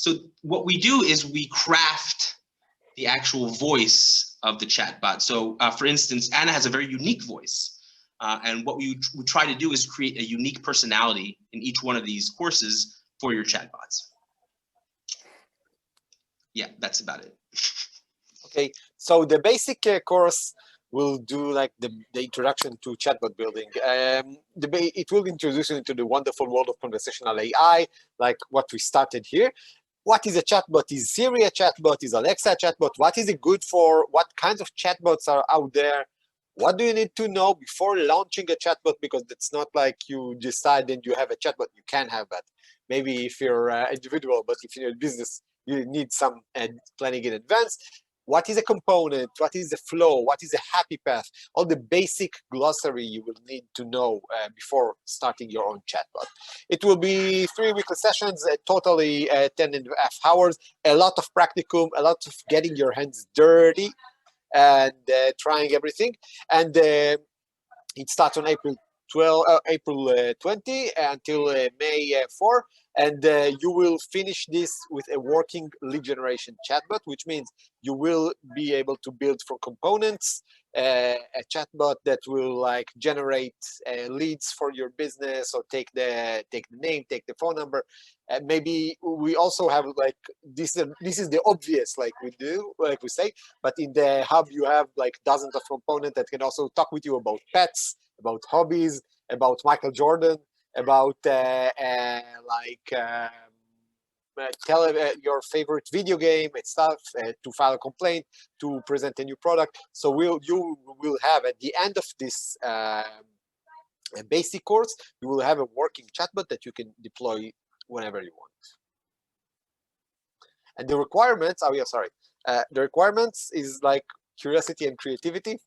So what we do is we craft the actual voice of the chatbot. So for instance, Anna has a very unique voice. And what we try to do is create a unique personality in each one of these courses for your chatbots. Yeah, that's about it. Okay, so the basic course will do like the introduction to chatbot building. It will introduce you into the wonderful world of conversational AI, like what we started here. What is a chatbot? Is Siri a chatbot? Is Alexa a chatbot? What is it good for? What kinds of chatbots are out there? What do you need to know before launching a chatbot? Because it's not like you decide and you have a chatbot. You can have that. Maybe if you're individual, but if you're a business, you need some planning in advance. What is a component? What is the flow? What is a happy path? All the basic glossary you will need to know before starting your own chatbot. It will be 3 weekly sessions, totally 10.5 hours, a lot of practicum, a lot of getting your hands dirty and trying everything. And it starts on April 20 until May 4. And you will finish this with a working lead generation chatbot, which means you will be able to build from components a chatbot that will like generate leads for your business, or take the name, take the phone number. And maybe we also have like this is the obvious, like we do, like we say, but in the hub you have like dozens of components that can also talk with you about pets, about hobbies, about Michael Jordan, about tell your favorite video game and stuff, to file a complaint, to present a new product. So you will have at the end of this basic course, you will have a working chatbot that you can deploy whenever you want. And the requirements, the requirements is like curiosity and creativity.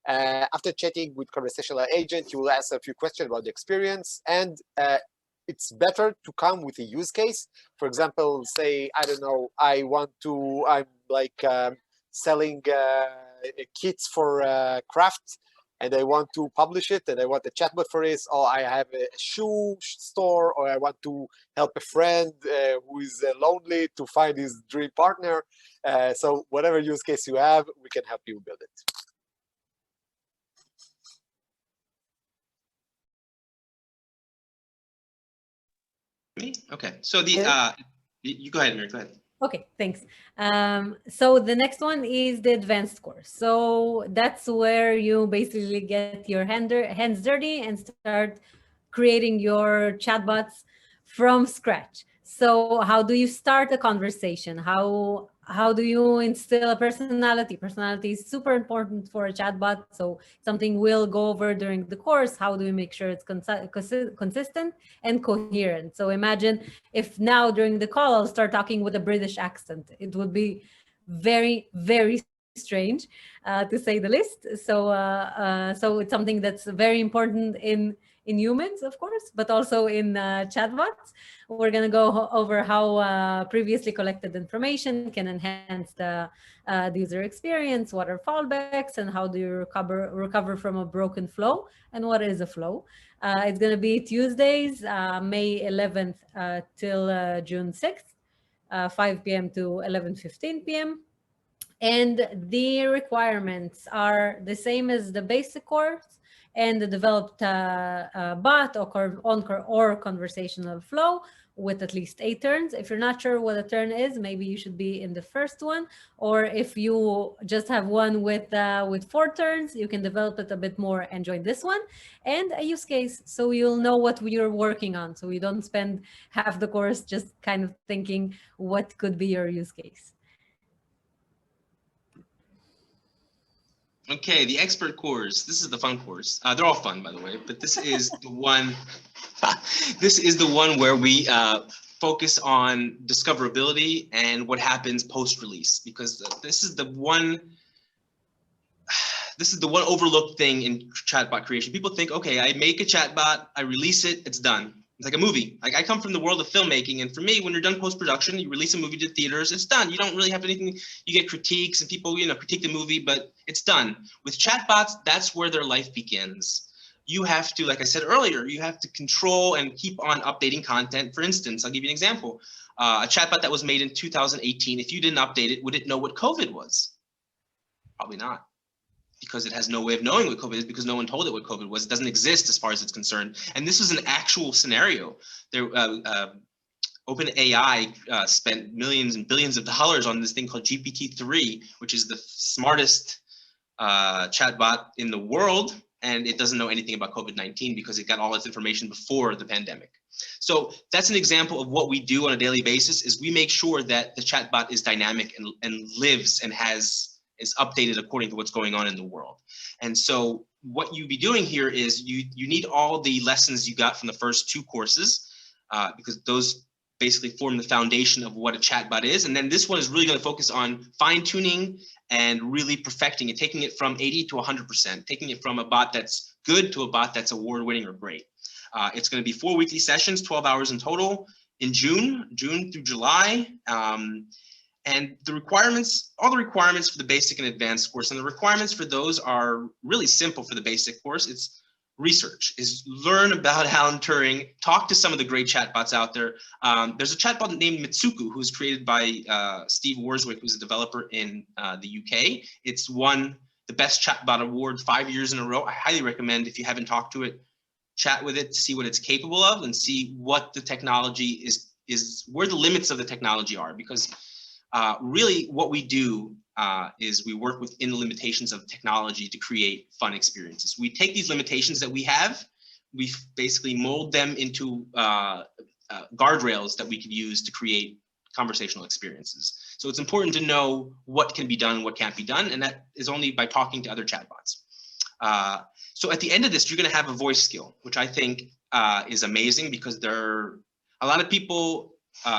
After chatting with conversational agent, you will answer a few questions about the experience, and it's better to come with a use case. For example, say, I don't know, I'm like selling kits for crafts, and I want to publish it, and I want a chatbot for this, or I have a shoe store, or I want to help a friend who is lonely to find his dream partner. So whatever use case you have, we can help you build it. Me? Okay. So the you go ahead, Amir. Go ahead. Okay, thanks. So the next one is the advanced course. So that's where you basically get your hands dirty and start creating your chatbots from scratch. So how do you start a conversation? How do you instill a personality? Personality is super important for a chatbot. So something we'll go over during the course. How do we make sure it's consistent and coherent? So imagine if now during the call, I'll start talking with a British accent. It would be very, very strange, to say the least. So so it's something that's very important in humans, of course, but also in chatbots. We're going to go over how previously collected information can enhance the user experience, what are fallbacks, and how do you recover from a broken flow, and what is a flow. It's going to be Tuesdays, May 11th till June 6th, 5 p.m. to 11:15 p.m. And the requirements are the same as the basic course and the developed bot or conversational flow with at least 8 turns. If you're not sure what a turn is, maybe you should be in the first one. Or if you just have one with 4 turns, you can develop it a bit more and join this one. And a use case, so you'll know what you're working on. So you don't spend half the course just kind of thinking what could be your use case. Okay, the expert course. This is the fun course. They're all fun, by the way, but this is the one. This is the one where we focus on discoverability and what happens post-release, because this is the one. This is the one overlooked thing in chatbot creation. People think, okay, I make a chatbot, I release it, it's done. It's like a movie. Like I come from the world of filmmaking, and for me, when you're done post-production, you release a movie to theaters, it's done. You don't really have anything. You get critiques and people, critique the movie, but it's done. With chatbots, that's where their life begins. you have to, like I said earlier, you have to control and keep on updating content. For instance, I'll give you an example. A chatbot that was made in 2018, if you didn't update it, would it know what COVID was? Probably not, because it has no way of knowing what COVID is, because no one told it what COVID was. It doesn't exist as far as it's concerned. And this is an actual scenario. There, OpenAI spent millions and billions of dollars on this thing called GPT-3, which is the smartest chatbot in the world, and it doesn't know anything about COVID-19 because it got all its information before the pandemic. So that's an example of what we do on a daily basis, is we make sure that the chatbot is dynamic and lives and is updated according to what's going on in the world. And so what you be doing here is you need all the lessons you got from the first 2 courses, because those basically form the foundation of what a chatbot is. And then this one is really going to focus on fine-tuning and really perfecting it, taking it from 80 to 100%, taking it from a bot that's good to a bot that's award-winning or great. It's going to be 4 weekly sessions, 12 hours in total, in June through July. And the requirements, all the requirements for the basic and advanced course, and the requirements for those are really simple for the basic course. It's research, is learn about Alan Turing, talk to some of the great chatbots out there. There's a chatbot named Mitsuku, who's created by Steve Warswick, who's a developer in the UK. It's won the Best Chatbot Award 5 years in a row. I highly recommend, if you haven't talked to it, chat with it to see what it's capable of and see what the technology is where the limits of the technology are, because really what we do is we work within the limitations of technology to create fun experiences. We take these limitations that we have, we basically mold them into guardrails that we can use to create conversational experiences. So it's important to know what can be done, what can't be done, and that is only by talking to other chatbots. So at the end of this, you're going to have a voice skill, which I think is amazing, because a lot of people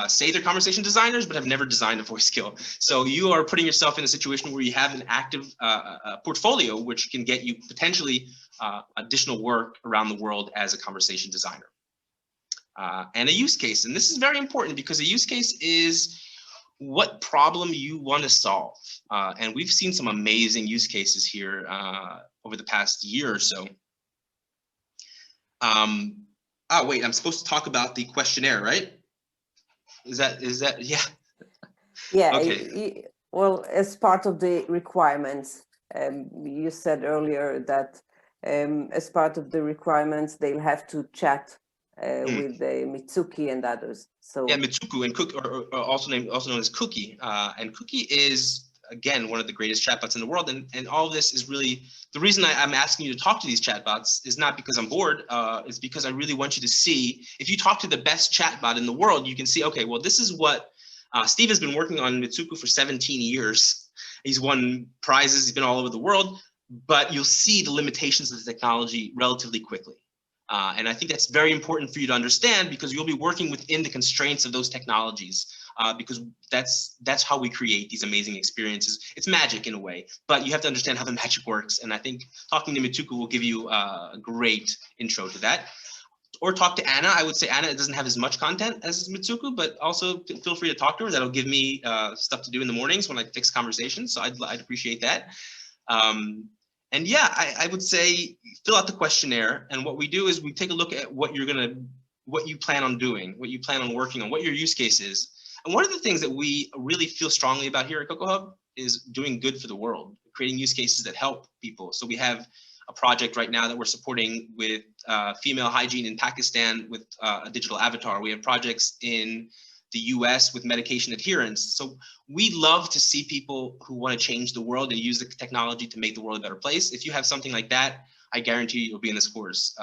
say they're conversation designers, but have never designed a voice skill. So you are putting yourself in a situation where you have an active portfolio, which can get you potentially additional work around the world as a conversation designer. And a use case, and this is very important, because a use case is what problem you want to solve. And we've seen some amazing use cases here over the past year or so. Oh, wait, I'm supposed to talk about the questionnaire, right? Is that, yeah. Yeah, Okay. Well, as part of the requirements, you said earlier that as part of the requirements, they'll have to chat with Mitsuki and others. So yeah, Mitsuku and Cookie, or also known as Cookie, and Cookie is, again, one of the greatest chatbots in the world. And all of this is really, the reason I'm asking you to talk to these chatbots is not because I'm bored, it's because I really want you to see, if you talk to the best chatbot in the world, you can see, okay, well, this is what, Steve has been working on Mitsuku for 17 years. He's won prizes, he's been all over the world, but you'll see the limitations of the technology relatively quickly. And I think that's very important for you to understand, because you'll be working within the constraints of those technologies, because that's how we create these amazing experiences. It's magic in a way, but you have to understand how the magic works. And I think talking to Mitsuku will give you a great intro to that. Or talk to Anna. I would say Anna doesn't have as much content as Mitsuku, but also feel free to talk to her. That'll give me stuff to do in the mornings when I fix conversations. So I'd appreciate that. And yeah, I would say fill out the questionnaire. And what we do is we take a look at what you plan on doing, what you plan on working on, what your use case is. And one of the things that we really feel strongly about here at CocoaHub is doing good for the world, creating use cases that help people. So we have a project right now that we're supporting with female hygiene in Pakistan with a digital avatar. We have projects in the US with medication adherence. So we love to see people who want to change the world and use the technology to make the world a better place. If you have something like that, I guarantee you'll be in this course.